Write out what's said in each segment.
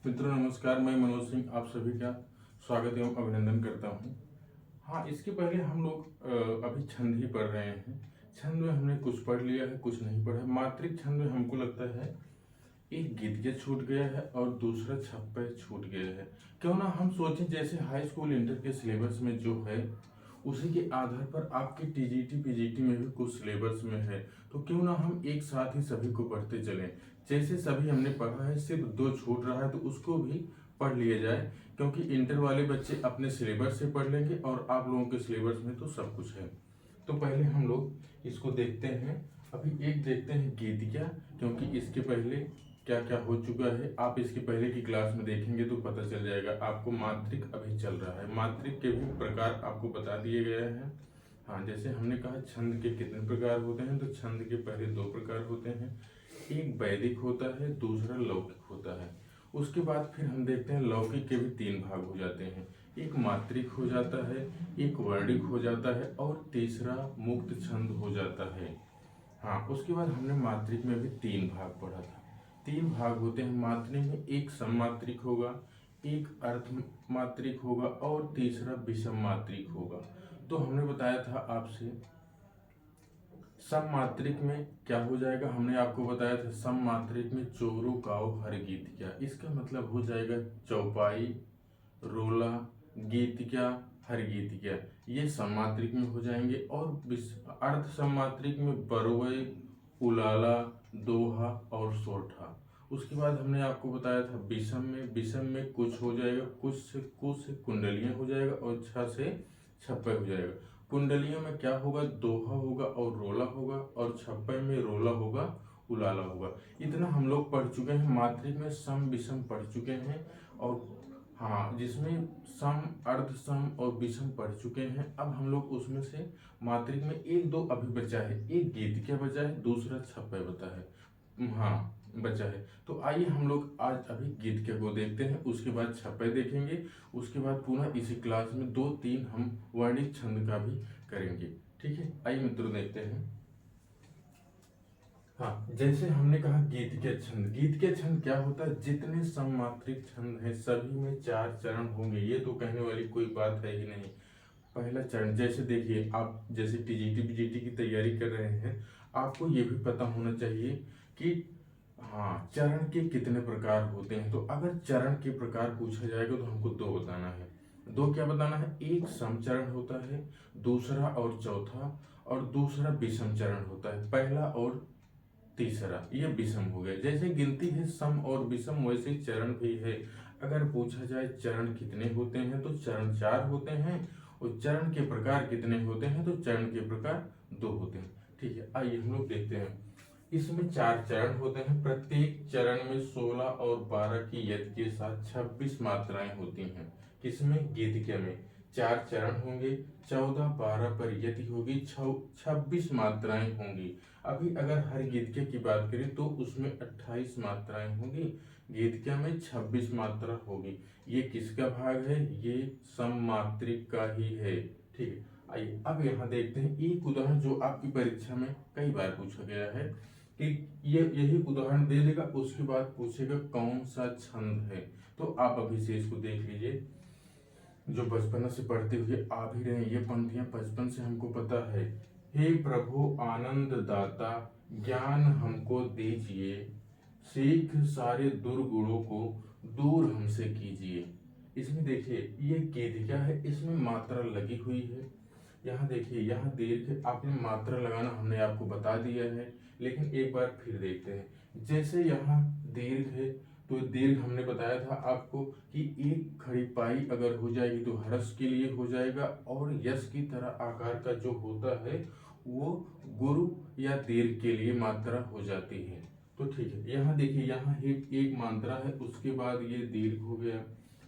मित्रों नमस्कार, मैं मनोज सिंह आप सभी का स्वागत एवं अभिनंदन करता हूं। हाँ, इसके पहले हम लोग अभी छंद ही पढ़ रहे हैं। छंद में हमने कुछ पढ़ लिया है, कुछ नहीं पढ़ा। मात्रिक छंद में हमको लगता है एक गीतिया छूट गया है और दूसरा छप्पे छूट गया है। क्यों ना हम सोचें जैसे हाई स्कूल इंटर के सिलेबस में जो है उसी के आधार पर आपके टीजीटी पीजीटी में भी कुछ सिलेबस में है, तो क्यों ना हम एक साथ ही सभी को पढ़ते चलें। जैसे सभी हमने पढ़ा है, सिर्फ दो छूट रहा है तो उसको भी पढ़ लिया जाए, क्योंकि इंटर वाले बच्चे अपने सिलेबस से पढ़ लेंगे और आप लोगों के सिलेबस में तो सब कुछ है। तो पहले हम लोग इसको देखते हैं। अभी एक देखते हैं गीतिका, क्योंकि इसके पहले क्या क्या हो चुका है आप इसके पहले की क्लास में देखेंगे तो पता चल जाएगा आपको। मात्रिक अभी चल रहा है, मात्रिक के भी प्रकार आपको बता दिए गए हैं। हाँ, जैसे हमने कहा छंद के कितने प्रकार होते हैं, तो छंद के पहले दो प्रकार होते हैं। एक वैदिक होता है, दूसरा लौकिक होता है। उसके बाद फिर हम देखते हैं लौकिक के भी तीन भाग हो जाते हैं। एक मात्रिक हो जाता है, एक वर्णिक हो जाता है और तीसरा मुक्त छंद हो जाता है। हाँ, उसके बाद हमने मात्रिक में भी तीन भाग पढ़ा था। तीन भाग होते हैं मात्रिक में, एक सममात्रिक होगा, एक अर्थ मात्रिक होगा और तीसरा विषम मात्रिक होगा। तो हमने बताया था आपसे सममात्रिक में क्या हो जाएगा। हमने आपको बताया था सममात्रिक में चोरो गाओ हर गीत क्या, इसका मतलब हो जाएगा चौपाई, रोला, गीतिका, हर गीतिका, ये सममात्रिक में हो जाएंगे। और अर्ध सममात्रिक में बरवई, उलाला, दोहा और सोरठा। उसके बाद हमने आपको बताया था विषम में कुछ हो जाएगा, कुछ से कुंडलियां हो जाएगा और छ से छप्पे हो जाएगा। कुंडलियों में क्या होगा, दोहा होगा और रोला होगा, और छप्पे में रोला होगा, उलाला होगा। इतना हम लोग पढ़ चुके हैं। मात्रिक में सम विषम पढ़ चुके हैं, और हाँ, जिसमें सम, अर्ध सम और विषम पढ़ चुके हैं। अब हम लोग उसमें से मात्रिक में एक दो अभी बचा है, एक गीत क्या बचा है, दूसरा छप्पे बता है। हाँ, बचा है। तो आइए हम लोग आज अभी गीत के को देखते हैं, उसके बाद छप्पे देखेंगे, उसके बाद पुनः इसी क्लास में दो तीन हम वर्णिक छंद का भी करेंगे। ठीक है, आइए मित्रों देखते हैं। हाँ, जैसे हमने कहा गीत के छंद। गीत के छंद क्या होता है, जितने सममात्रिक छंद हैं सभी में चार चरण होंगे, ये तो कहने वाली कोई बात है ही नहीं। पहला चरण, जैसे देखिए आप जैसे टीजीटी पीजीटी की तैयारी कर रहे हैं, आपको ये भी पता होना चाहिए कि हाँ, चरण के कितने प्रकार होते हैं। तो अगर चरण के प्रकार पूछा जाएगा तो हमको दो बताना है। दो क्या बताना है, एक सम चरण होता है, दूसरा और चौथा, और दूसरा विषम चरण होता है, पहला और तीसरा। ये विषम हो गया। जैसे गिनती है सम और विषम, वैसे चरण भी है। अगर पूछा जाए चरण कितने होते हैं तो चरण चार होते हैं, और चरण के प्रकार कितने होते हैं तो चरण के प्रकार दो होते हैं। ठीक है, आइए हम लोग देखते हैं। इसमें चार चरण होते हैं, प्रत्येक चरण में 16 और 12 की यति के साथ 26 मात्राएं होती हैं। किसमें, गीतिका में। चार चरण होंगे, 14 12 पर यति होगी, 26 मात्राएं होंगी। अभी अगर हर गीतिका की बात करें तो उसमें 28 मात्राएं होंगी, गीतिका में 26 मात्रा होगी। ये किसका भाग है, ये सममात्रिक का ही है। ठीक है, आइए अब यहाँ देखते हैं एक उदाहरण जो आपकी परीक्षा में कई बार पूछा गया है, कि ये यही उदाहरण दे देगा, उसके बाद पूछेगा कौन सा छंद है। तो आप अभी से इसको देख लीजिए, जो बचपन से पढ़ते हुए आ भी रहे हैं, ये पंक्तियां बचपन से हमको पता है। हे प्रभु आनंद दाता, ज्ञान हमको दीजिए, सीख सारे दुर्गुणों को दूर हमसे कीजिए। इसमें देखिए ये गीतिका है, इसमें मात्रा लगी हुई है। यहाँ देखिए, यहाँ दीर्घ आपने मात्रा लगाना हमने आपको बता दिया है, लेकिन एक बार फिर देखते हैं। जैसे यहाँ दीर्घ है, तो दीर्घ हमने बताया था आपको कि एक खड़ी पाई अगर हो जाएगी तो ह्रस्व के लिए हो जाएगा, और यश की तरह आकार का जो होता है वो गुरु या दीर्घ के लिए मात्रा हो जाती है। तो ठीक है, यहाँ देखिए, यहाँ एक मात्रा है, उसके बाद ये दीर्घ हो गया,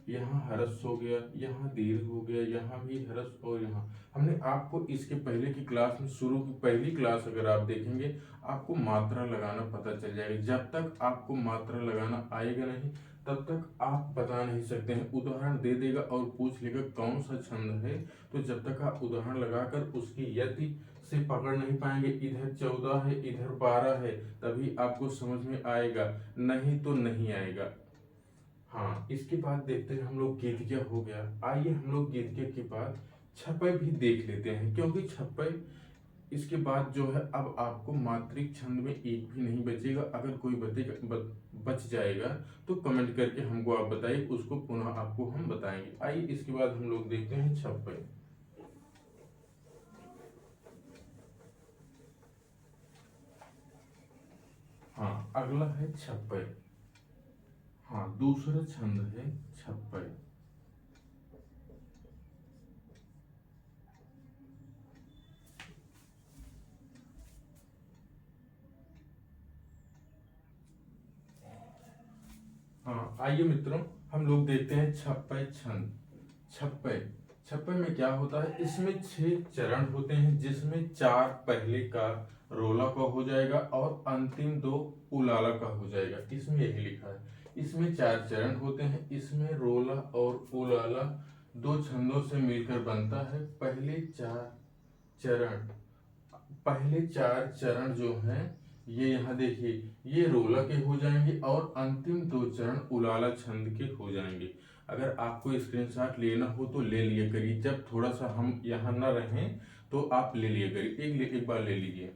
यहाँ ह्रस्व हो गया, यहाँ दीर्घ हो गया, यहाँ भी ह्रस्व, और यहाँ हमने आपको इसके पहले की क्लास में, शुरू की पहली क्लास अगर आप देखेंगे, आपको मात्रा लगाना पता चल जाएगा। जब तक आपको मात्रा लगाना आएगा नहीं तब तक आप बता नहीं सकते हैं। उदाहरण दे देगा और पूछ लेगा कौन सा छंद है, तो जब तक आप उदाहरण लगाकर उसकी यति से पकड़ नहीं पाएंगे, इधर 14 है इधर 12 है, तभी आपको समझ में आएगा, नहीं तो नहीं आएगा। हाँ, इसके बाद देखते हैं हम लोग गीतज्ञ हो गया। आइए हम लोग गीतज्ञ के बाद छपै भी देख लेते हैं, क्योंकि छपै इसके बाद जो है अब आपको मात्रिक छंद में एक भी नहीं बचेगा। अगर कोई बच जाएगा तो कमेंट करके हमको आप बताइए, उसको पुनः आपको हम बताएंगे। आइए इसके बाद हम लोग देखते हैं छपै। हाँ, अगला है छपै। हाँ, दूसरा छंद है छपै। हाँ, आइए मित्रों हम लोग देखते हैं छप्पै छंद। छप्पै छप्पै में क्या होता है, इसमें 6 चरण होते हैं, जिसमें 4 पहले का रोला का हो जाएगा और अंतिम 2 उलाला का हो जाएगा। इसमें यही लिखा है, इसमें 4 चरण होते हैं। इसमें रोला और उलाला 2 छंदों से मिलकर बनता है। चरण पहले 4 चरण जो हैं ये यहाँ देखिए, ये रोला के हो जाएंगे और अंतिम 2 चरण उलाला छंद के हो जाएंगे। अगर आपको स्क्रीनशॉट लेना हो तो ले लिया करिए, जब थोड़ा सा हम यहाँ न रहें तो आप ले लिया करिए, एक बार ले लीजिए।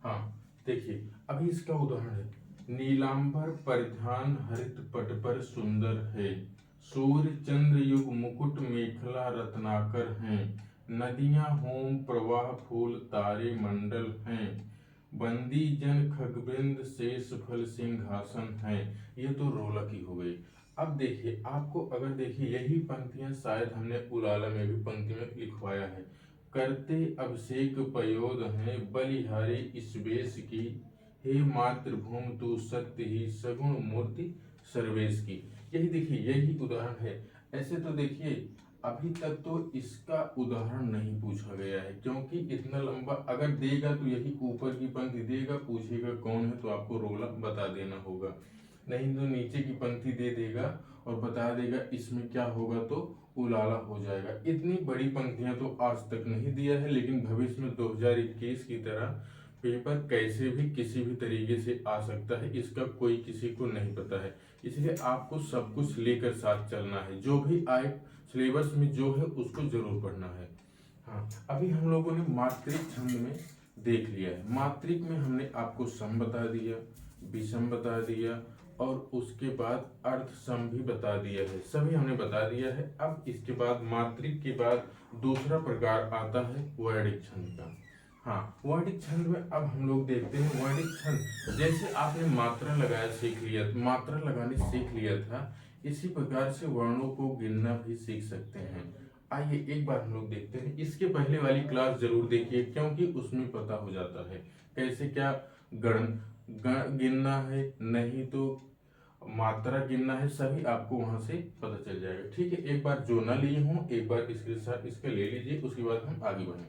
हाँ, देखिए अभी इसका उदाहरण है, नीलांबर परिधान हरित पट पर सुंदर है, सूर्य चंद्र युग मुकुट मेखला रत्नाकर हैं, नदियां होम प्रवाह फूल तारे मंडल हैं, बंदी जन खगबिंद शेष फल सिंहासन हैं। ये तो रोला की हो गई। अब देखिए आपको, अगर देखिए यही पंक्तियां शायद हमने उलाला में भी पंक्ति में लिखवाया है, करते अभिषेक पयोद हैं बलिहारी इस वेश की, हे मातृभूमि तू सत्य ही सगुण मूर्ति सर्वेश की। यही देखिए यही उदाहरण है। ऐसे तो देखिए अभी तक तो इसका उदाहरण नहीं पूछा गया है, क्योंकि इतना लंबा अगर देगा तो यही ऊपर की पंक्ति देगा, पूछेगा कौन है तो आपको रोला बता देना होगा, नहीं तो नीचे की पंक्ति दे देगा और बता देगा इसमें क्या होगा तो उलाला हो जाएगा। इतनी बड़ी पंक्तियां तो आज तक नहीं दिया है, लेकिन भविष्य में 2021 की तरह पेपर कैसे भी किसी भी तरीके से आ सकता है, इसका कोई किसी को नहीं पता है। इसलिए आपको सब कुछ लेकर साथ चलना है, जो भी आए सिलेबस में जो है उसको जरूर पढ़ना है। हाँ, अभी हम लोगों ने मात्रिक छंद में देख लिया है। मात्रिक में हमने आपको सम बता दिया, विषम बता दिया और उसके बाद अर्थ सम भी बता दिया है, सभी हमने बता दिया है। अब इसके बाद मात्रिक के बाद दूसरा प्रकार आता है वैदिक छंद का। हाँ, वैदिक छंद में अब हम लोग देखते हैं वैदिक छंद। जैसे आपने मात्रा लगाया सीख लिया, मात्रा लगाने सीख लिया था, इसी प्रकार से वर्णों को गिनना भी सीख सकते हैं। आइए एक बार हम लोग देखते हैं। इसके पहले वाली क्लास जरूर देखिए, क्योंकि उसमें पता हो जाता है कैसे क्या गिनना है, नहीं तो मात्रा गिनना है, सभी आपको वहां से पता चल जाएगा। ठीक है, एक बार जो ना लिए हों एक बार इसके साथ इसके ले लीजिए, उसके बाद हम आगे बढ़ें।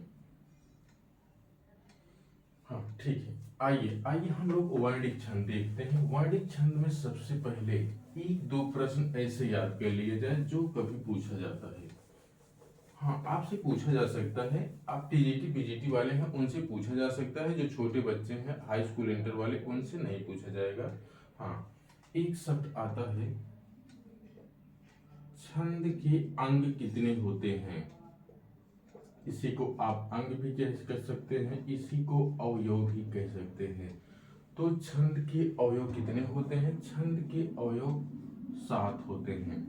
हाँ ठीक है, आइए आइए हम लोग वैदिक छंद देखते हैं। वैदिक छंद में सबसे पहले 1-2 प्रश्न ऐसे याद कर लिए जाए जो कभी पूछा जाता है। हाँ, आपसे पूछा जा सकता है, आप टीजीटी पीजीटी वाले हैं उनसे पूछा जा सकता है, जो छोटे बच्चे हैं हाई स्कूल इंटर वाले उनसे नहीं पूछा जाएगा। हाँ, एक शब्द आता है, छंद के अंग कितने होते हैं। इसी को आप अंग भी कह सकते हैं, इसी को अवयव भी कह सकते हैं। तो छंद के अवयव कितने होते हैं, छंद के अवयव 7 होते हैं।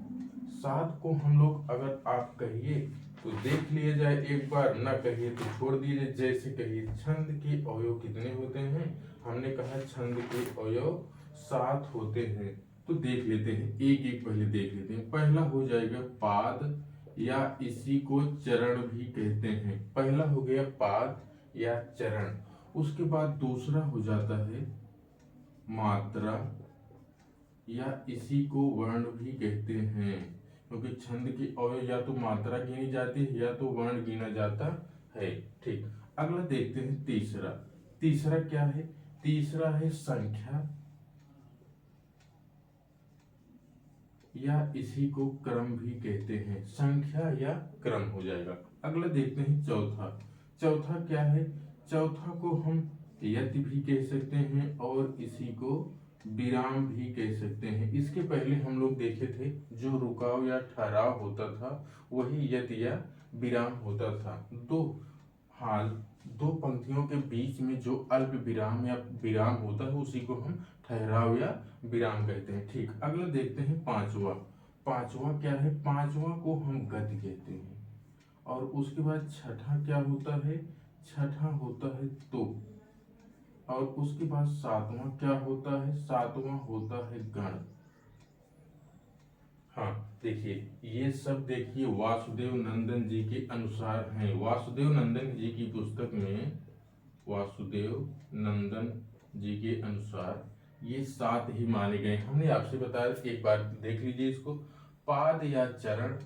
7 को हम लोग अगर आप कहिए तो देख लिया जाए एक बार, ना कहिए तो छोड़ दीजिए। जैसे कहिए छंद के अवयव कितने होते हैं, हमने कहा छंद के अवयव 7 होते हैं, तो देख लेते हैं एक एक पहले देख लेते हैं। पहला हो जाएगा पाद, या इसी को चरण भी कहते हैं। पहला हो गया पाद या चरण। उसके बाद दूसरा हो जाता है मात्रा, या इसी को वर्ण भी कहते हैं, क्योंकि छंद की अवयव या तो मात्रा गिनी जाती है या तो वर्ण गिना जाता है। ठीक, अगला देखते हैं तीसरा। तीसरा क्या है, तीसरा है संख्या, या इसी को क्रम भी कहते हैं, संख्या या क्रम हो जाएगा। अगला देखते हैं चौथा। चौथा क्या है, चौथा को हम यति भी कह सकते हैं और इसी को विराम भी कह सकते हैं। इसके पहले हम लोग देखे थे जो रुकाव या ठहराव होता था वही यति या विराम होता था। दो हाल दो पंक्तियों के बीच में जो अल्प विराम या विराम होता है उसी को हम ठहराव या विराम कहते हैं। ठीक, अगला देखते हैं पांचवा। पांचवा क्या है? पांचवा को हम गति कहते हैं। और उसके बाद छठा क्या होता है? छठा होता है तुक। और उसके बाद सातवां क्या होता है? सातवां होता है गण। हाँ, देखिए ये सब देखिए वासुदेव नंदन जी के अनुसार हैं। वासुदेव नंदन जी की पुस्तक में वासुदेव नंदन जी के अनुसार ये सात ही माने गए। हमने आपसे बताया, एक बार देख लीजिए इसको। पाद या चरण,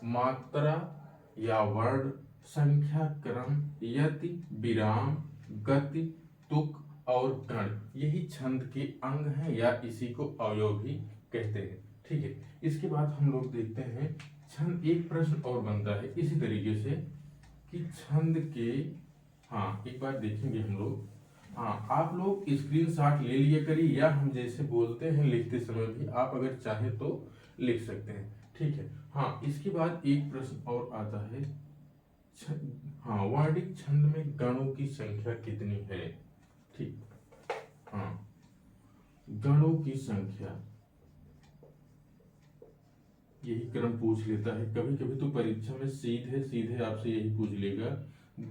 मात्रा या वर्ण, संख्या क्रम, यति, विराम, गति, तुक और गण, यही छंद के अंग हैं या इसी को अवयव भी कहते हैं। ठीक है, इसके बाद हम लोग देखते हैं छंद। एक प्रश्न और बनता है इसी तरीके से कि छंद के, हाँ एक बार देखेंगे हम लोग। हाँ, आप लोग स्क्रीनशॉट ले लिया करिए या हम जैसे बोलते हैं लिखते समय भी आप अगर चाहे तो लिख सकते हैं। ठीक है। हाँ, इसके बाद एक प्रश्न और आता है। हाँ, वर्णिक छंद में गणों की संख्या कितनी है? ठीक, हाँ, गणों की संख्या, यही क्रम पूछ लेता है कभी कभी तो परीक्षा में सीधे सीधे आपसे यही पूछ लेगा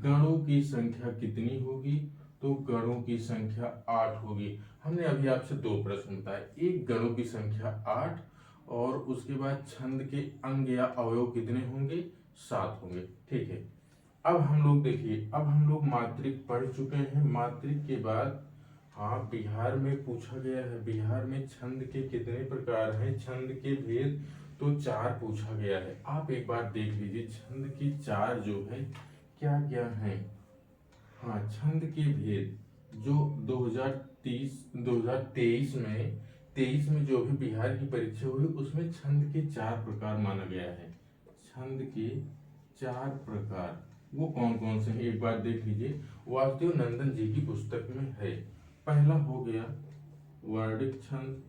गणों की संख्या कितनी होगी। तो गणों की संख्या 8 होगी। हमने अभी आपसे दो प्रश्न बताए, एक गणों की संख्या 8 और उसके बाद छंद के अंग या अवयव कितने होंगे? 7 होंगे। ठीक है, अब हम लोग देखिए, अब हम लोग मात्रिक पढ़ चुके हैं। मात्रिक के बाद हाँ, बिहार में पूछा गया है बिहार में छंद के कितने प्रकार हैं, छंद के भेद तो 4 पूछा गया है। आप एक बार देख लीजिए छंद की 4 जो है क्या क्या है। हाँ, छंद के भेद जो 2023 में जो भी बिहार की परीक्षा हुई उसमें छंद के 4 प्रकार माना गया है। छंद के 4 प्रकार वो कौन कौन से हैं एक बार देख लीजिए, वासुदेव नंदन जी की पुस्तक में है। पहला हो गया वर्णिक छंद।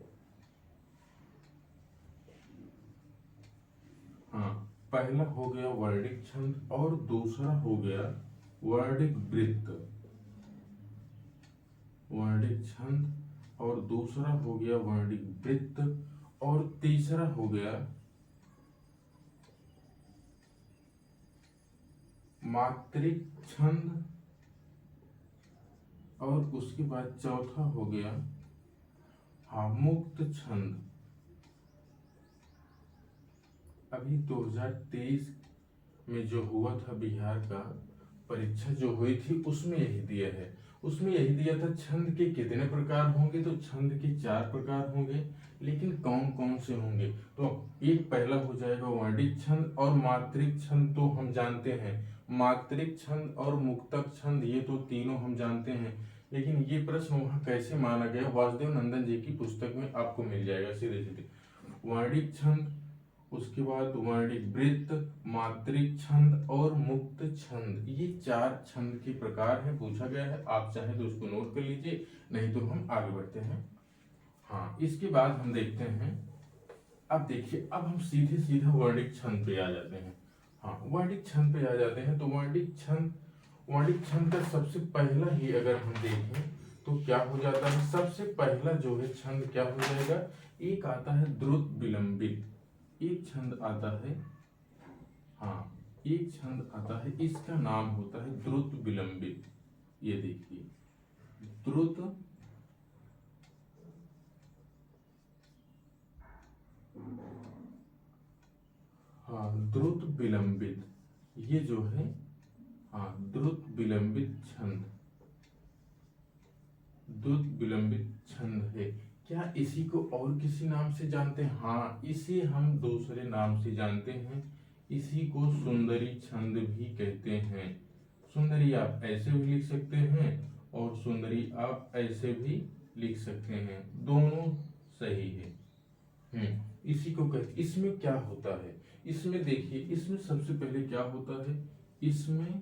हाँ, पहला हो गया वर्णिक छंद और दूसरा हो गया वर्णिक वृत्त। वर्णिक छंद और दूसरा हो गया वर्णिक वृत्त और तीसरा हो गया मात्रिक छंद और उसके बाद चौथा हो गया हाँ मुक्त छंद। अभी 2023 में जो हुआ था बिहार का परीक्षा जो हुई थी उसमें यही दिया है। उसमें यही दिया था छंद के कितने प्रकार होंगे, तो छंद के 4 प्रकार होंगे, लेकिन कौन कौन से होंगे। तो एक पहला हो जाएगा वर्णिक छंद और मात्रिक छंद, तो हम जानते हैं मात्रिक छंद और मुक्तक छंद ये तो तीनों हम जानते हैं। लेकिन ये प्रश्न वहां कैसे माना गया वासुदेव नंदन जी की पुस्तक में आपको मिल जाएगा सीधे सीधे। वर्णिक छंद, उसके बाद वर्णिक वृत्त, मात्रिक छंद और मुक्त छंद, ये 4 छंद के प्रकार हैं, पूछा गया है। आप चाहें तो उसको नोट कर लीजिए, नहीं तो हम आगे बढ़ते हैं। हाँ, इसके बाद हम देखते हैं, अब देखिए अब हम सीधे सीधे वर्णिक छंद पे आ जाते हैं। हाँ, वर्णिक छंद पे आ जाते हैं। तो वर्णिक छंद का सबसे पहला ही अगर हम देखें तो क्या हो जाता है, सबसे पहला जो है छंद क्या हो जाएगा, एक आता है द्रुत विलंबित। एक छंद आता है, हाँ एक छंद आता है, इसका नाम होता है द्रुत विलंबित। ये देखिए द्रुत हाँ द्रुत विलंबित, ये जो है हाँ द्रुत विलंबित छंद, द्रुत विलंबित छंद है। क्या इसी को और किसी नाम से जानते हैं? हाँ, इसे हम दूसरे नाम से जानते हैं, इसी को सुंदरी छंद भी कहते हैं। सुंदरी आप ऐसे भी लिख सकते हैं और सुंदरी आप ऐसे भी लिख सकते हैं, दोनों सही है। इसी को कहते। इसमें क्या होता है, इसमें देखिए इसमें सबसे पहले क्या होता है, इसमें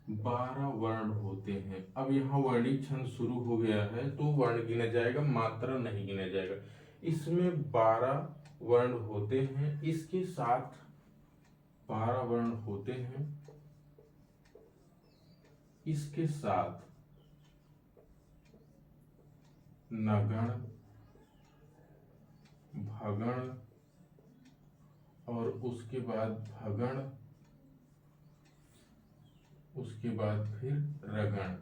12 वर्ण होते हैं। अब यहाँ वर्णिक छंद शुरू हो गया है तो वर्ण गिना जाएगा, मात्रा नहीं गिना जाएगा। इसमें 12 वर्ण होते हैं, इसके साथ 12 वर्ण होते हैं, इसके साथ नगण, भगण और उसके बाद भगण, उसके बाद फिर रगण।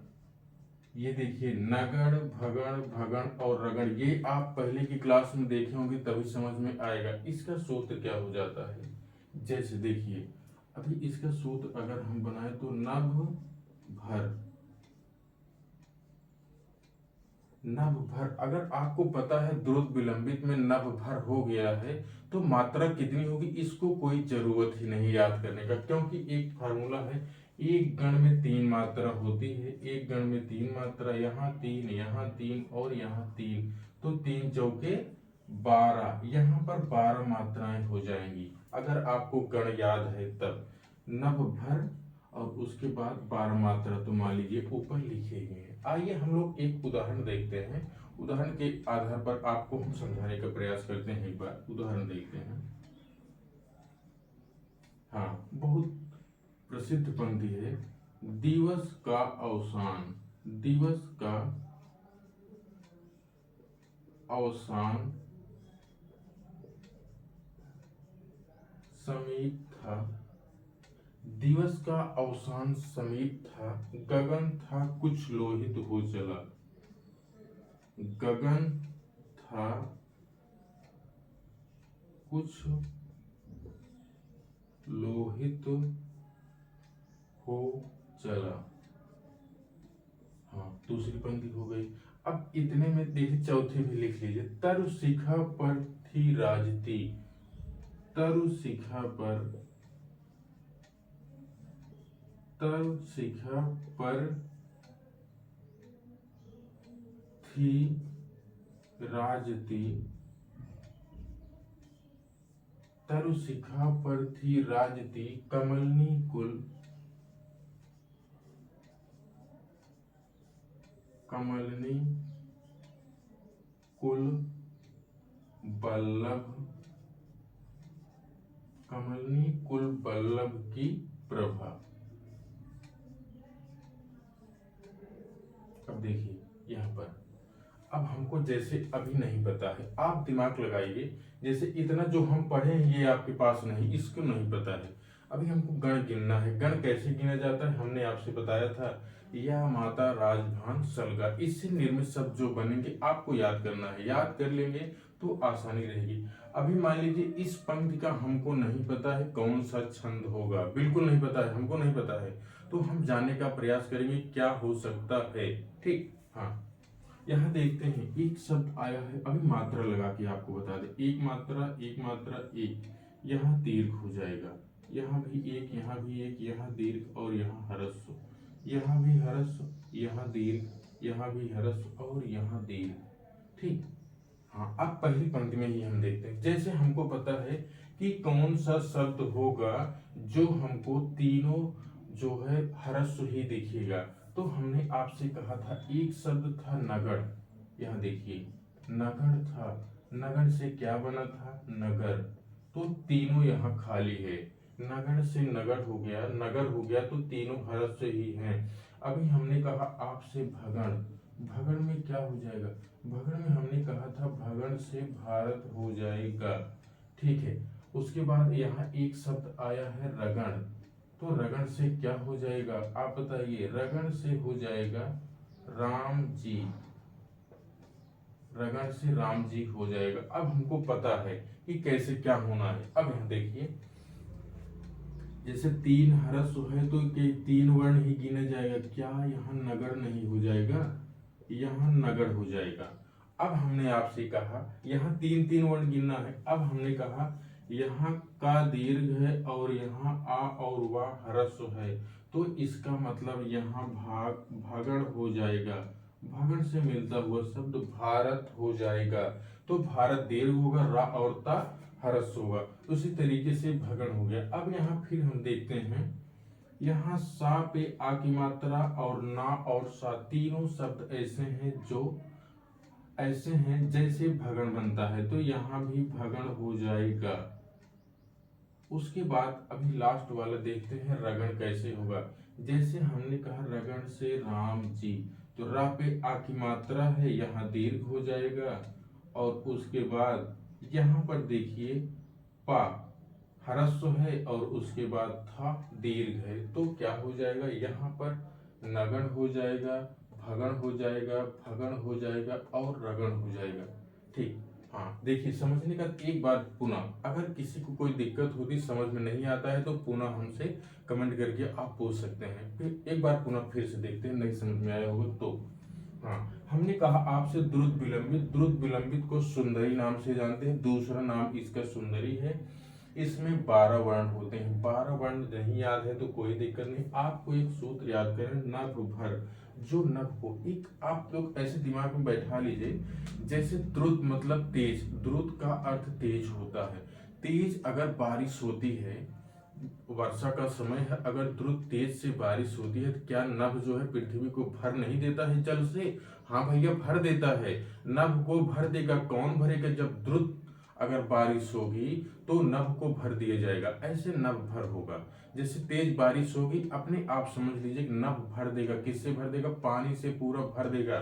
ये देखिए नगण, भगण, भगण और रगण, ये आप पहले की क्लास में देखे होंगे तभी समझ में आएगा। इसका सूत्र क्या हो जाता है, जैसे देखिए अभी इसका सूत्र अगर हम बनाए तो नभ भर, नभ भर। अगर आपको पता है द्रुत विलंबित में नभ भर हो गया है तो मात्रा कितनी होगी इसको कोई जरूरत ही नहीं याद करने का, क्योंकि एक फार्मूला है, एक गण में 3 मात्रा होती है, एक गण में 3 मात्रा, यहाँ 3, यहाँ 3 और यहाँ 3, तो 3 चौके 12, यहाँ पर 12 मात्राएं हो जाएंगी अगर आपको गण याद है तब। नभ भर और उसके बाद 12 मात्रा तो मान लीजिए ऊपर लिखे गए हैं। आइए हम लोग एक उदाहरण देखते हैं, उदाहरण के आधार पर आपको हम समझाने का प्रयास करते हैं। एक बार उदाहरण देखते हैं। हाँ, बहुत प्रसिद्ध पंक्ति है, दिवस का अवसान, दिवस का अवसान समीप था, दिवस का अवसान समीप था, गगन था कुछ लोहित हो चला, गगन था कुछ लोहित हो चला। हाँ, दूसरी पंक्ति हो गई। अब इतने में देखिए चौथे भी लिख लीजिए, तरु शिखा पर थी राजती, तरु शिखा पर, तरु शिखा पर थी राजती, तरु शिखा पर थी राजती, कमलनी कुल, कमलनी कुल बल्लभ, कमलनी कुल बल्लभ की प्रभा। अब देखिए यहाँ पर, अब हमको जैसे अभी नहीं पता है, आप दिमाग लगाइए, जैसे इतना जो हम पढ़े हैं ये आपके पास नहीं, इसको नहीं पता है। अभी हमको गण गिनना है, गण कैसे गिना जाता है हमने आपसे बताया था, या माता राजभान सलगा, इससे निर्मित शब्द जो बनेंगे आपको याद करना है, याद कर लेंगे तो आसानी रहेगी। अभी मान लीजिए इस पंक्ति का हमको नहीं पता है कौन सा छंद होगा, बिल्कुल नहीं पता है, हमको नहीं पता है, तो हम जानने का प्रयास करेंगे क्या हो सकता है। ठीक, हाँ, यहाँ देखते हैं एक शब्द आया है, अभी मात्रा लगा के आपको बता दे, एक मात्रा, एक मात्रा, एक, यहाँ दीर्घ हो जाएगा, यहाँ भी एक, यहाँ भी एक, यहाँ दीर्घ और यहाँ ह्रस्व, यहाँ भी ह्रस्व, यहाँ दीर्घ, यहाँ भी ह्रस्व और यहाँ दीर्घ। ठीक, हाँ, अब पहली पंक्ति में ही हम देखते हैं, जैसे हमको पता है कि कौन सा शब्द होगा जो हमको तीनों जो है ह्रस्व ही दिखेगा, तो हमने आपसे कहा था एक शब्द था नगढ़, यहाँ देखिए नगढ़ था, नगढ़ से क्या बना था नगर, तो तीनों यहाँ खाली है, नगढ़ से नगढ़ हो गया, नगर हो गया, तो तीनों ह्रस्व ही हैं। अभी हमने कहा आपसे भगण, भगण में क्या हो जाएगा, भगण में हमने कहा था भगण से भारत हो जाएगा। ठीक है, उसके बाद यहाँ एक शब्द आया है रगण, तो रगण से क्या हो जाएगा आप बताइए, रगण से हो जाएगा राम जी, रगण से राम जी हो जाएगा। अब हमको पता है कि कैसे क्या होना है। अब यहाँ देखिए, जैसे तीन ह्रस्व है तो तीन वर्ण ही गिना जाएगा, क्या यहाँ नगर नहीं हो जाएगा, यहाँ नगर हो जाएगा। अब हमने आपसे कहा यहाँ तीन तीन वर्ण गिनना है, अब हमने कहा यहाँ का दीर्घ है और यहाँ आ और वा ह्रस्व है, तो इसका मतलब यहाँ भागण हो जाएगा, भागण से मिलता हुआ शब्द भारत हो जाएगा, तो भारत दीर्घ होगा, रा और ता ह्रस्व होगा, उसी तरीके से भगण हो गया। अब यहाँ फिर हम देखते हैं यहाँ सा पे आ की मात्रा और ना और सा तीनों शब्द ऐसे हैं जैसे भगण बनता है, तो यहाँ भी भगण हो जाएगा। उसके बाद अभी लास्ट वाला देखते हैं रगड़ कैसे होगा। जैसे हमने कहा रगड़ से राम जी, तो रा पे आ की मात्रा है, यहाँ दीर्घ हो जाएगा। और उसके बाद यहाँ पर देखिए पा ह्रस्व है और उसके बाद था दीर्घ है, तो क्या हो जाएगा, यहाँ पर नगण हो जाएगा, भगण हो जाएगा, भगण हो जाएगा और रगण हो जाएगा। ठीक। हाँ देखिए, समझने का एक बार पुनः, अगर किसी को कोई दिक्कत होती, समझ में नहीं आता है, तो पुनः हमसे कमेंट करके आप पूछ सकते हैं। फिर एक बार पुनः फिर से देखते हैं, नहीं समझ में आया होगा तो। हाँ, हमने कहा आपसे द्रुत विलंबित को सुंदरी नाम से जानते हैं, दूसरा नाम इसका सुंदरी है। इसमें 12 वर्ण होते हैं। 12 वर्ण नहीं याद है तो कोई दिक्कत नहीं, आपको एक सूत्र याद करें, नभ भर। जो नभ हो, एक आप लोग ऐसे दिमाग में बैठा लीजिए, जैसे द्रुत मतलब तेज, द्रुत का अर्थ तेज होता है। तेज अगर बारिश होती है, वर्षा का समय है, अगर द्रुत तेज से बारिश होती है, तो क्या नभ जो है पृथ्वी को भर नहीं देता है जल से? हाँ भैया, भर देता है। नभ को भर देगा। कौन भरेगा? जब द्रुत अगर बारिश होगी तो नभ को भर दिया जाएगा, ऐसे नभ भर होगा। जैसे तेज बारिश होगी, अपने आप समझ लीजिए नभ भर देगा। किससे भर देगा? पानी से पूरा भर देगा।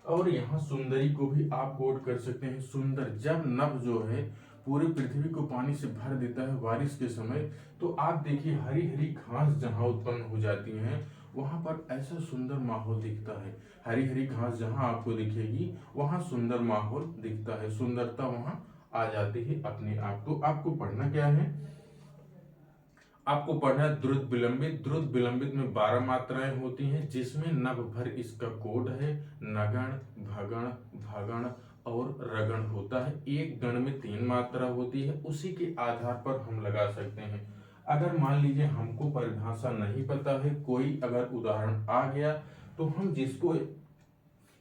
और यहाँ सुंदरी को भी आप कोट कर सकते हैं, सुंदर। जब नभ जो है पूरी पृथ्वी को पानी से भर देता है बारिश के समय, तो आप देखिए हरी हरी घास जहाँ उत्पन्न हो जाती हैं, वहां पर ऐसा सुंदर माहौल दिखता है। हरी हरी घास जहां आपको दिखेगी, वहां सुंदर माहौल दिखता है, सुंदरता वहां आ जाती है अपने आप। तो आपको पढ़ना क्या है? आपको पढ़ना है द्रुत विलंबित। द्रुत विलंबित में 12 मात्राएं होती हैं, जिसमें नभ भर इसका कोड है। नगण, भगण, भगण और रगण होता है। एक गण में 3 मात्रा होती है, उसी के आधार पर हम लगा सकते हैं। अगर मान लीजिए हमको परिभाषा नहीं पता है, कोई अगर उदाहरण आ गया, तो हम जिसको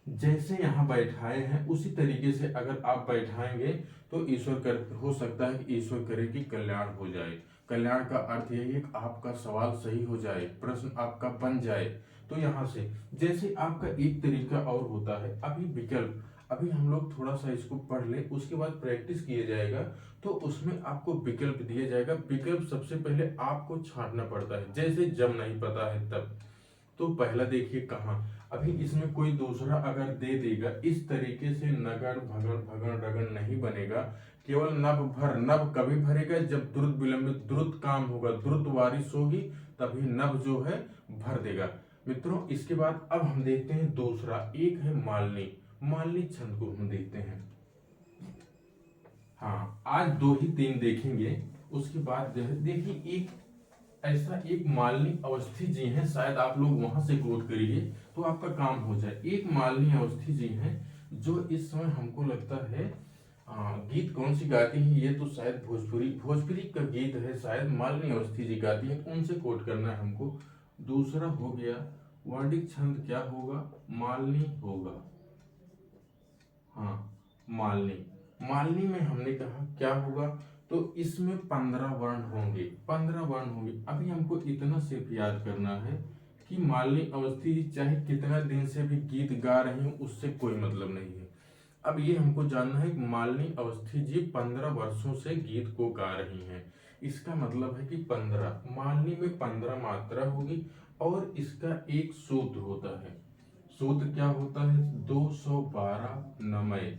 जैसे यहाँ बैठाए हैं उसी तरीके से अगर आप बैठाएंगे, तो ईश्वर कर हो सकता है कि ईश्वर करे कि कल्याण हो जाए। कल्याण का अर्थ यही है कि आपका सवाल सही हो जाए, प्रश्न आपका बन जाए। तो यहाँ से जैसे आपका एक तरीका और होता है, अभी विकल्प, अभी हम लोग थोड़ा सा इसको पढ़ ले, उसके बाद प्रैक्टिस किया जाएगा, तो उसमें आपको विकल्प दिया जाएगा। विकल्प सबसे पहले आपको छांटना पड़ता है, जैसे जब नहीं पता है तब। तो पहला देखिए कहाँ, अभी इसमें कोई दूसरा अगर दे देगा, इस तरीके से नगर भगण भगण रगण नहीं बनेगा। केवल नभ भर, नभ कभी भरेगा जब द्रुत विलंबित, द्रुत काम होगा, द्रुत बारिश होगी, तभी नभ जो है भर देगा। मित्रों, इसके बाद अब हम देखते हैं दूसरा, एक है मालनी। मालनी छंद को हम देखते हैं। हाँ, आज 2 ही 3 देखेंगे, उसके बाद जो है देखिए, एक मालिनी अवस्थी जी हैं, शायद आप लोग वहां से कोट करिए तो आपका काम हो जाए। एक मालिनी अवस्थी जी हैं, जो इस समय हमको लगता है गीत कौन सी गाती हैं, ये तो शायद भोजपुरी का गीत है, शायद मालिनी अवस्थी जी गाती हैं, उनसे कोट करना है हमको। दूसरा हो गया वर्णिक छंद, क्या होगा? मालिनी होगा। हाँ, मालिनी। मालिनी में हमने कहा क्या होगा, तो इसमें 15 वर्ण होंगे, 15 वर्ण होंगे। अभी हमको इतना सिर्फ याद करना है कि मालिनी अवस्थी चाहे कितना दिन से भी गीत गा रही हूँ, उससे कोई मतलब नहीं है। अब ये हमको जानना है कि मालिनी अवस्थी जी 15 वर्षों से गीत को गा रही हैं। इसका मतलब है कि 15, मालिनी में 15 मात्रा होगी, और इसका एक सूत्र होता है। सूत्र क्या होता है? 212 नमय।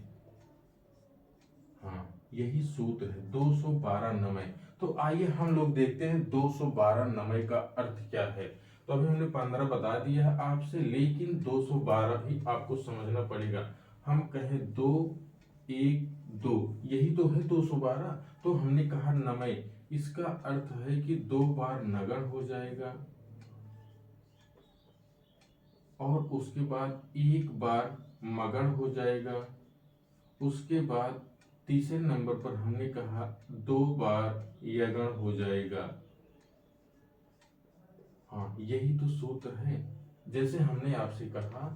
हाँ, यही सूत्र है, 212 नमय। तो आइए हम लोग देखते हैं 212 नमय का अर्थ क्या है। तो अभी हमने 15 बता दिया है आपसे, लेकिन 212 भी आपको समझना पड़ेगा। हम कहें 2 1 2, यही तो है 212। तो हमने कहा नमय, इसका अर्थ है कि 2 बार नगण हो जाएगा, और उसके बाद 1 बार मगण हो जाएगा। उसके बाद तीसरे नंबर पर हमने कहा 2 बार यगण हो जाएगा। हाँ, यही तो सूत्र है। जैसे हमने आपसे कहा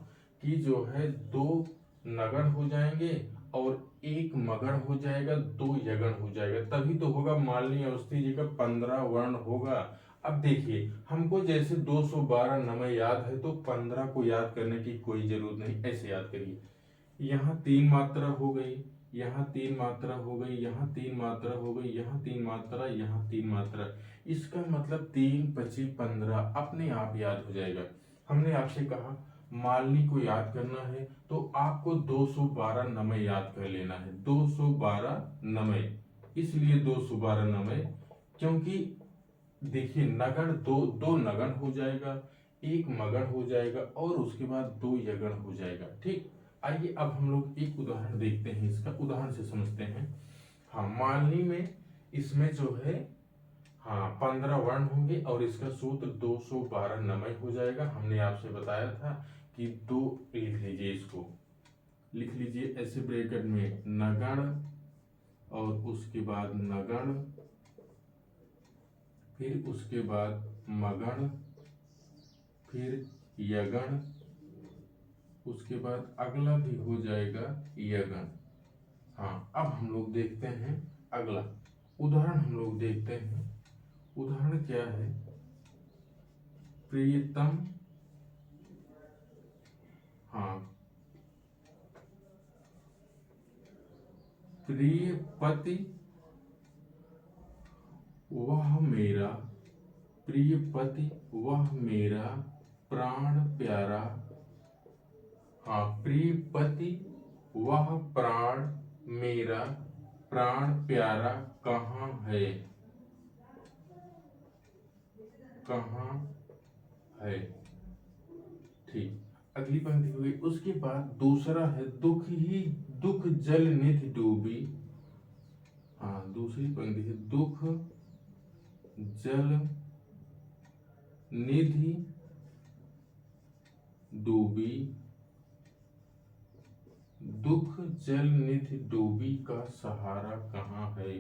कि जो है 2 नगण हो जाएंगे और 1 मगण हो जाएगा, 2 यगण हो जाएगा, तभी तो होगा। मालिनी अवस्थी जी का 15 वर्ण होगा। अब देखिए हमको जैसे 212 नंबर याद है तो 15 को याद करने की कोई जरूरत नहीं, ऐसे याद करिए। यहाँ 3 मात्रा हो गई, यहाँ 3 मात्रा हो गई, यहाँ 3 मात्रा हो गई, यहाँ 3 मात्रा, यहाँ 3 मात्रा। इसका मतलब 3 25 15 अपने आप याद हो जाएगा। हमने आपसे कहा मालनी को याद करना है तो आपको 212 नंबर याद कर लेना है, 212 नंबर। इसलिए 212 नंबर क्योंकि देखिए नगण दो दो नगण हो जाएगा, एक मगण हो जाएगा और उसके बाद 2 यगण हो जाएगा। ठीक, आइए अब हम लोग एक उदाहरण देखते हैं, इसका उदाहरण से समझते हैं। हाँ, मालनी में इसमें जो है हाँ 15 वर्ण होंगे और इसका सूत्र 212 नमय हो जाएगा। हमने आपसे बताया था कि दो, लिख लीजिए, इसको लिख लीजिए ऐसे ब्रैकेट में नगण और उसके बाद नगण, फिर उसके बाद मगण, फिर यगण, उसके बाद अगला भी हो जाएगा यगण। हाँ, अब हम लोग देखते हैं अगला उदाहरण, हम लोग देखते हैं उदाहरण क्या है। प्रियतम, हाँ, प्रिय पति वह मेरा, प्रिय पति वह मेरा प्राण प्यारा। हाँ, प्रिय पति वह प्राण मेरा प्राण प्यारा कहाँ है, कहाँ है। ठीक, अगली पंक्ति हुई। उसके बाद दूसरा है दुख ही दुख जल निधि डूबी। हाँ, दूसरी पंक्ति है दुख जल निधि डूबी। दुख जल निधि डूबी का सहारा कहाँ है,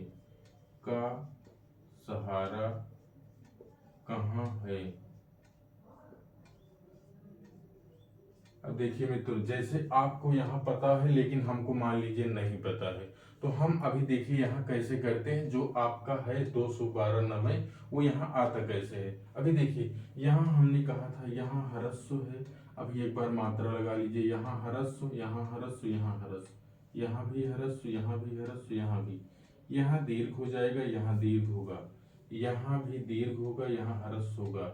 का सहारा कहाँ है। अब देखिए मित्रों, जैसे आपको यहाँ पता है लेकिन हमको मान लीजिए नहीं पता है, तो हम अभी देखिए यहाँ कैसे करते हैं। जो आपका है 212 नंबर वो यहाँ आता कैसे है। अभी देखिए यहाँ हमने कहा था यहाँ हरस्व है। अभी एक बार मात्रा लगा लीजिए, यहाँ हरस्व, यहाँ हरस्व, यहाँ हरस्व, यहाँ भी हरस्व, यहाँ भी हरस्व, यहाँ भी। यहाँ दीर्घ हो जाएगा, यहाँ दीर्घ होगा, यहाँ भी दीर्घ होगा, यहाँ हरस्व होगा,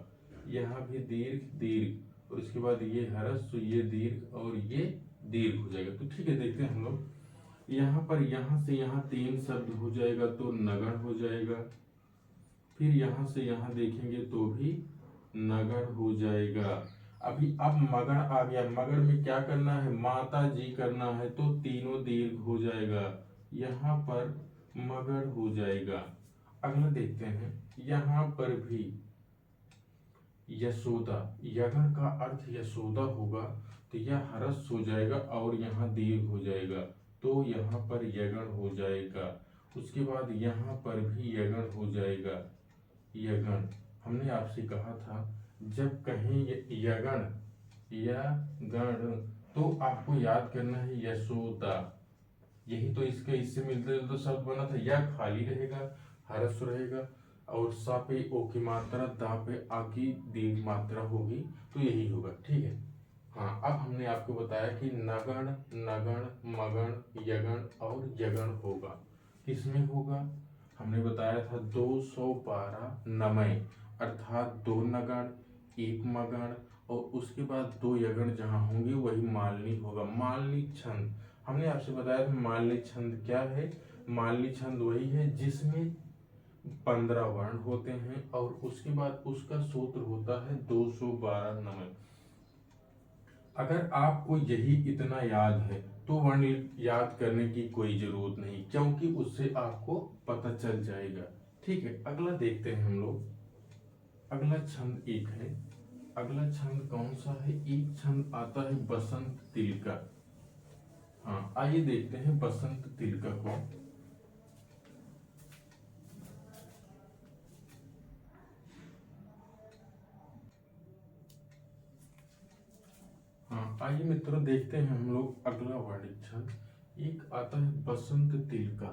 यहाँ भी दीर्घ दीर्घ, और इसके बाद ये हरस्व, ये दीर्घ और ये दीर्घ हो जाएगा। तो ठीक है, देखते हैं हम लोग। यहाँ पर यहाँ से यहाँ 3 शब्द हो जाएगा तो नगण हो जाएगा। फिर यहाँ से यहाँ देखेंगे तो भी नगण हो जाएगा। अभी अब मगण आ गया। मगण में क्या करना है, माता जी करना है तो तीनों दीर्घ हो जाएगा, यहाँ पर मगण हो जाएगा। अगला देखते हैं, यहाँ पर भी यशोदा, यगण का अर्थ यशोदा होगा तो यह हरस हो जाएगा और यहाँ दीर्घ हो जाएगा तो यहाँ पर यगण हो जाएगा। उसके बाद यहाँ पर भी यगण हो जाएगा, यगण। हमने आपसे कहा था जब कहीं यगण या गण तो आपको याद करना है यशोदा। यही तो इसका इससे मिलता जुलता शब्द बना था। या खाली रहेगा, हरस रहेगा और सा पे ओ की मात्रा, दा पे आ की दीर्घ मात्रा होगी तो यही होगा। ठीक है। हाँ, अब हमने आपको बताया कि नगण, नगण, मगण, यगण और यगण होगा। किसमें होगा, हमने बताया था 212 नमय, अर्थात 2 नगण 1 मगण और उसके बाद 2 यगण जहाँ होंगे वही मालनी होगा। मालनी छंद हमने आपसे बताया था। मालनी छंद क्या है, मालनी छंद वही है जिसमें 15 वर्ण होते हैं और उसके बाद उसका सूत्र होता है 212 नमन। अगर आपको यही इतना याद है तो वर्ण याद करने की कोई जरूरत नहीं, क्योंकि उससे आपको पता चल जाएगा। ठीक है, अगला देखते हैं हम लोग। अगला छंद एक है। अगला छंद कौन सा है, एक छंद आता है बसंत तिलका। हाँ, आइए देखते हैं बसंत तिलका को। हाँ, आइए मित्रों देखते हैं हम लोग अगला वर्णिक छंद। एक आता है बसंत तिलका।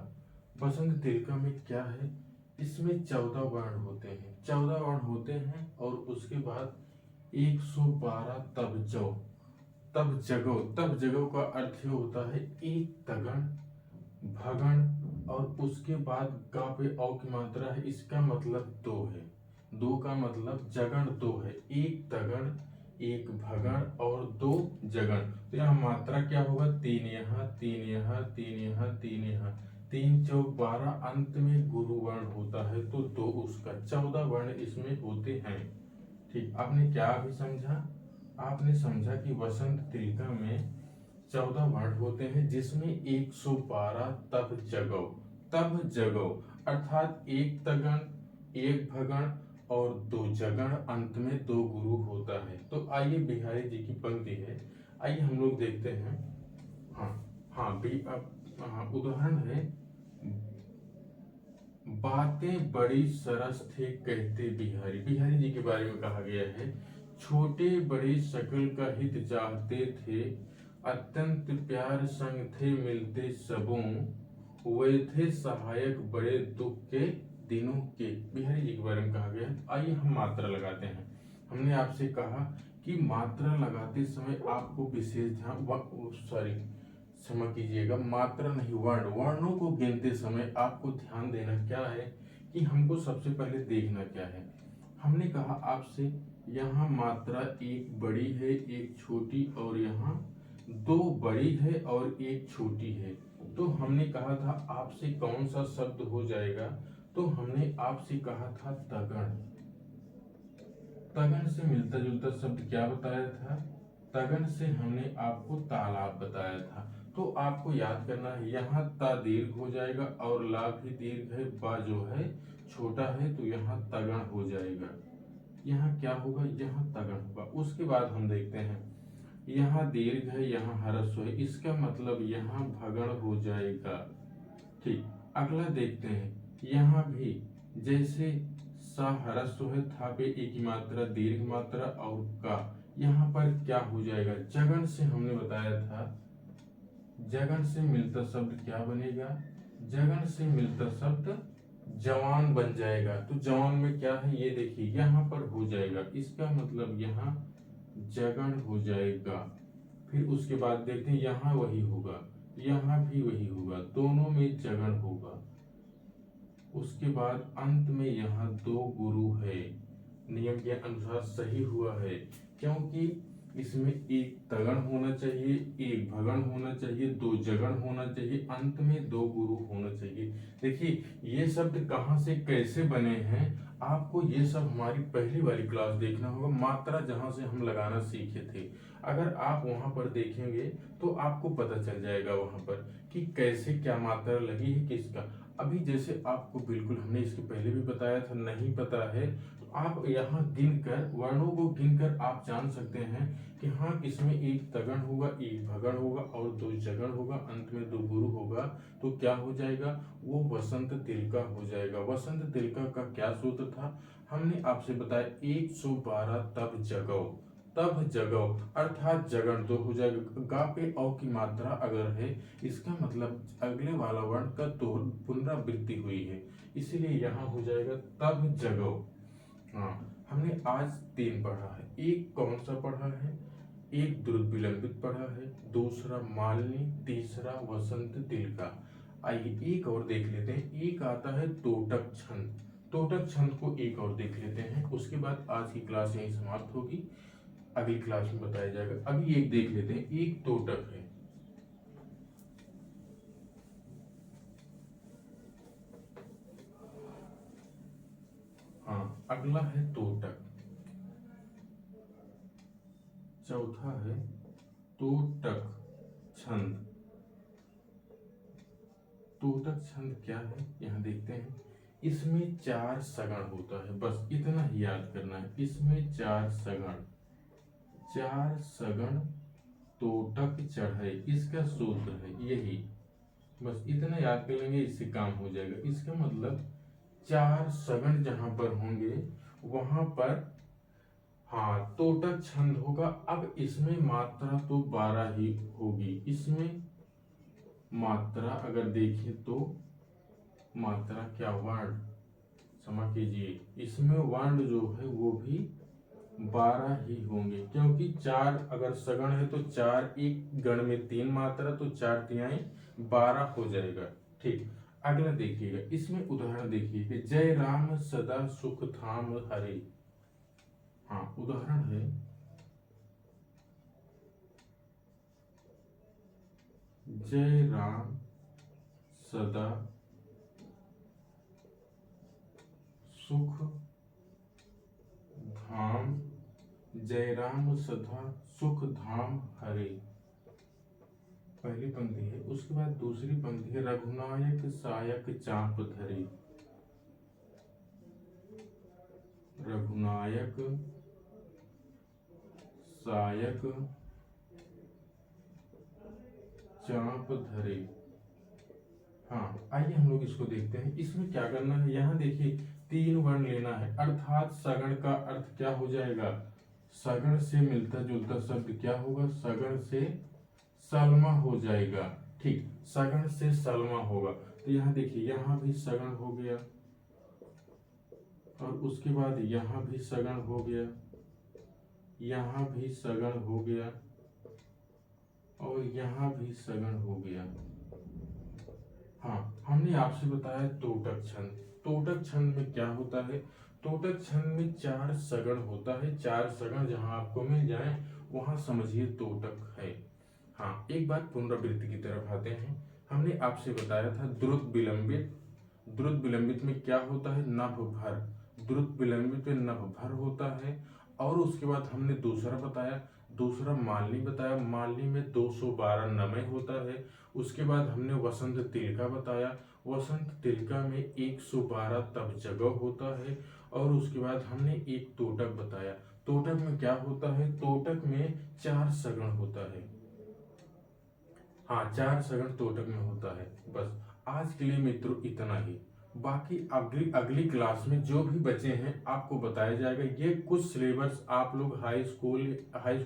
बसंत तिलका में क्या है, इसमें 14 वर्ण होते हैं, 14 वर्ण होते हैं और उसके बाद 112 तब जगो का अर्थ ये होता है एक तगण भगण, और उसके बाद गा पे औ की मात्रा है, इसका मतलब दो है, दो का मतलब जगण दो है, एक तगण एक भगण और दो जगण। तो यहाँ मात्रा क्या होगा, तीन यहाँ तीन यहाँ तीन यहाँ तीन यहाँ, तीन चौक 12, अंत में गुरु वर्ण होता है तो दो उसका 14 वर्ण इसमें होते हैं। ठीक, आपने क्या अभी समझा, आपने समझा कि वसंत तिलका में 14 वर्ण होते हैं जिसमें 112 तब जगो अर्थात एक तगण एक भगण और दो जगण, अंत में दो गुरु होता है। तो आइए बिहारी जी की पंक्ति है, आइए हम लोग देखते हैं। हाँ हाँ भी अब उदाहरण है, बातें बड़ी सरस थे कहते बिहारी, बिहारी जी के बारे में कहा गया है, छोटे बड़े सकल का हित चाहते थे, अत्यंत प्यार संग थे मिलते सबों, वे थे सहायक बड़े दुख के दिनों के, बिहारी जी के बारे में कहा गया है। आइए हम मात्रा लगाते हैं। हमने आपसे कहा कि मात्रा लगाते समय आपको विशेष ध्यान, सॉरी क्षमा कीजिएगा, मात्रा नहीं वर्ण, वर्णों को गिनते समय आपको ध्यान देना क्या है कि हमको सबसे पहले देखना क्या है। हमने कहा आपसे यहाँ मात्रा एक बड़ी है एक छोटी, और यहाँ दो बड़ी है और एक छोटी है। तो हमने कहा था आपसे कौन सा शब्द हो जाएगा, तो हमने आपसे कहा था तगण। तगन से मिलता जुलता शब्द क्या बताया था, तगन से हमने आपको तालाब बताया था। तो आपको याद करना है, यहाँ ता दीर्घ हो जाएगा और ला भी दीर्घ है, बा जो है छोटा है, तो यहाँ तगण हो जाएगा। यहाँ क्या होगा, यहाँ तगण होगा। उसके बाद हम देखते हैं, यहाँ दीर्घ है यहाँ ह्रस्व है, इसका मतलब यहाँ भगण हो जाएगा। ठीक, अगला देखते हैं, यहाँ भी जैसे सा ह्रस्व है, था पे एक ही मात्रा दीर्घ मात्रा और का, यहाँ पर क्या हो जाएगा, जगन से हमने बताया था, जगन से मिलता शब्द क्या बनेगा, जगन से मिलता शब्द जवान बन जाएगा। तो जवान में क्या है ये देखिए, यहाँ पर हो जाएगा, इसका मतलब यहाँ जगन हो जाएगा। फिर उसके बाद देखते हैं, यहाँ वही होगा यहाँ भी वही होगा, दोनों में जगन होगा। उसके बाद अंत में यहाँ दो गुरु है, नियम के अनुसार सही हुआ है, क्योंकि इसमें एक तगण होना चाहिए एक भगण होना चाहिए दो जगण होना चाहिए, अंत में दो गुरु होना चाहिए। देखिए ये शब्द कहाँ से कैसे बने हैं, आपको ये सब हमारी पहली वाली क्लास देखना होगा, मात्रा जहाँ से हम लगाना सीखे थे। अगर आप वहां पर देखेंगे तो आपको पता चल जाएगा वहां पर कि कैसे क्या मात्रा लगी है किसका। अभी जैसे आपको बिल्कुल हमने इसके पहले भी बताया था, नहीं पता है तो आप यहाँ गिनकर वर्णों को गिनकर आप जान सकते हैं कि हाँ इसमें एक तगण होगा एक भगण होगा और दो जगण होगा, अंत में दो गुरु होगा, तो क्या हो जाएगा, वो वसंत तिलका हो जाएगा। वसंत तिलका का क्या सूत्र था, हमने आपसे बताया 112 तब जगो अर्थात जगण दो हो जाएगा, गा पे औ की मात्रा अगर है, इसका मतलब अगले वाला वर्ण का दो पुनरावृत्ति हुई है, इसीलिए यहाँ हो जाएगा तब जगो। हाँ, हमने आज 3 पढ़ा है, एक कौन सा पढ़ा है, एक द्रुत विलंबित पढ़ा है, दूसरा मालिनी, तीसरा वसंत तिलका। आइए एक और देख लेते हैं, एक आता है तोटक छंद, तोटक छंद को एक और देख लेते हैं, उसके बाद आज की क्लास यहीं समाप्त होगी, अगली क्लास में बताया जाएगा। अभी एक देख लेते हैं, एक तोटक है, हाँ अगला है तोटक, चौथा है तोटक छंद। तोटक छंद क्या है यहाँ देखते हैं, इसमें 4 सगण होता है, बस इतना ही याद करना है, इसमें 4 सगण, 4 सगण तोटक चढ़े, इसका सूत्र है यही, बस इतना याद कर लेंगे इससे काम हो जाएगा। इसका मतलब 4 सगण जहां पर होंगे वहां पर हाँ तोटक छंद होगा। अब इसमें मात्रा तो 12 ही होगी, इसमें मात्रा अगर देखें तो मात्रा क्या वर्ण क्षमा कीजिए, इसमें वर्ण जो है वो भी 12 ही होंगे, क्योंकि 4 अगर सगण है तो 4, एक गण में 3 मात्रा, तो 4 तिहाई 12 हो जाएगा। ठीक, अगला देखिएगा, इसमें उदाहरण देखिए, जय राम सदा सुख धाम हरे। हाँ, उदाहरण है, जय राम सदा सुख धाम, जय राम सदा सुख धाम हरे, पहली पंक्ति है। उसके बाद दूसरी पंक्ति है, रघुनायक सायक चाप धरे, रघुनायक सायक चाप धरे। हाँ, आइए हम लोग इसको देखते हैं। इसमें क्या करना है, यहाँ देखिए 3 वर्ण लेना है, अर्थात सगण का अर्थ क्या हो जाएगा, सगण से मिलता जुलता शब्द क्या होगा, सगण से सलमा हो जाएगा। ठीक, सगण से सलमा होगा, तो यहाँ देखिए, यहाँ भी सगण हो गया, और उसके बाद यहाँ भी सगण हो गया, यहाँ भी सगण हो गया, और यहाँ भी सगण हो गया। हाँ, हमने आपसे बताया तोटक छंद। तोटक छंद में क्या होता है, तोटक छंद में 4 सगण होता है, 4 सगण जहां आपको मिल जाए वहां समझिए तोटक है। हाँ, एक बार पुनरावृत्ति की तरफ आते हैं। हमने आपसे बताया था द्रुत विलंबित, द्रुत विलंबित में क्या होता है, नभ भर, द्रुत विलंबित में नभ भर होता है। और उसके बाद हमने दूसरा बताया, दूसरा मालनी बताया, मालनी में 212 नमय होता है। उसके बाद हमने वसंत तिलका बताया, वसंत तिलका में 112 तब जगह होता है। और उसके बाद हमने एक तोटक बताया, तोटक में क्या होता है, तोटक में 4 सगण होता है। हाँ, 4 सगण तोटक में होता है। बस आज के लिए मित्रों इतना ही, बाकी अगली अगली क्लास में जो भी बचे हैं आपको बताया जाएगा। ये कुछ सिलेबस आप लोग हाई स्कूल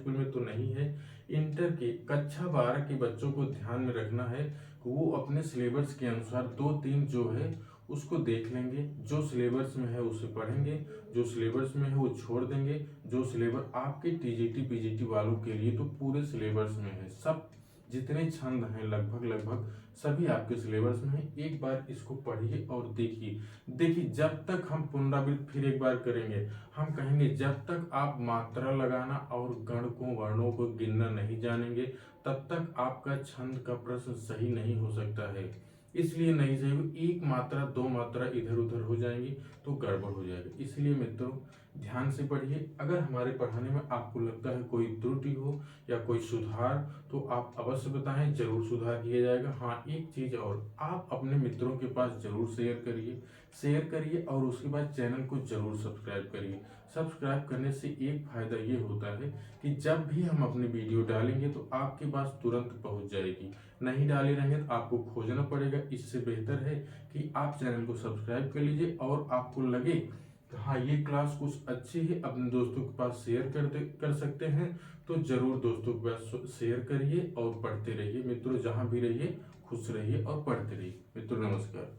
में तो नहीं है, इंटर के कक्षा 12 के बच्चों को ध्यान में रखना है, वो अपने सिलेबस के अनुसार 2-3 जो है उसको देख लेंगे, जो सिलेबस में है उसे पढ़ेंगे, जो सिलेबस में है वो छोड़ देंगे। जो सिलेबस आपके टीजीटी पीजीटी वालों के लिए तो पूरे सिलेबस में है, सब जितने छंद हैं लगभग सभी आपके सिलेबस में है। एक बार इसको पढ़िए और देखिए जब तक हम पुनरावृत्ति फिर एक बार करेंगे, हम कहेंगे जब तक आप मात्रा लगाना और गण को वर्णों को गिनना नहीं जानेंगे तब तक आपका छंद का प्रश्न सही नहीं हो सकता है। इसलिए नहीं सही, एक मात्रा 2 मात्रा इधर उधर हो जाएंगी तो गड़बड़ हो जाएगा। इसलिए मित्रों ध्यान से पढ़िए। अगर हमारे पढ़ाने में आपको लगता है कोई त्रुटि हो या कोई सुधार तो आप अवश्य बताएं, जरूर सुधार किया जाएगा। हाँ, एक चीज और, आप अपने मित्रों के पास जरूर शेयर करिए और उसके बाद चैनल को जरूर सब्सक्राइब करिए। सब्सक्राइब करने से एक फायदा ये होता है कि जब भी हम अपनी वीडियो डालेंगे तो आपके पास तुरंत पहुंच जाएगी, नहीं डाले रहेंगे तो आपको खोजना पड़ेगा। इससे बेहतर है कि आप चैनल को सब्सक्राइब कर लीजिए और आपको लगे हाँ ये क्लास कुछ अच्छी है, अपने दोस्तों के पास शेयर कर सकते हैं तो जरूर दोस्तों के पास शेयर करिए और पढ़ते रहिए। मित्रों जहां भी रहिए खुश रहिए और पढ़ते रहिए। मित्रों नमस्कार।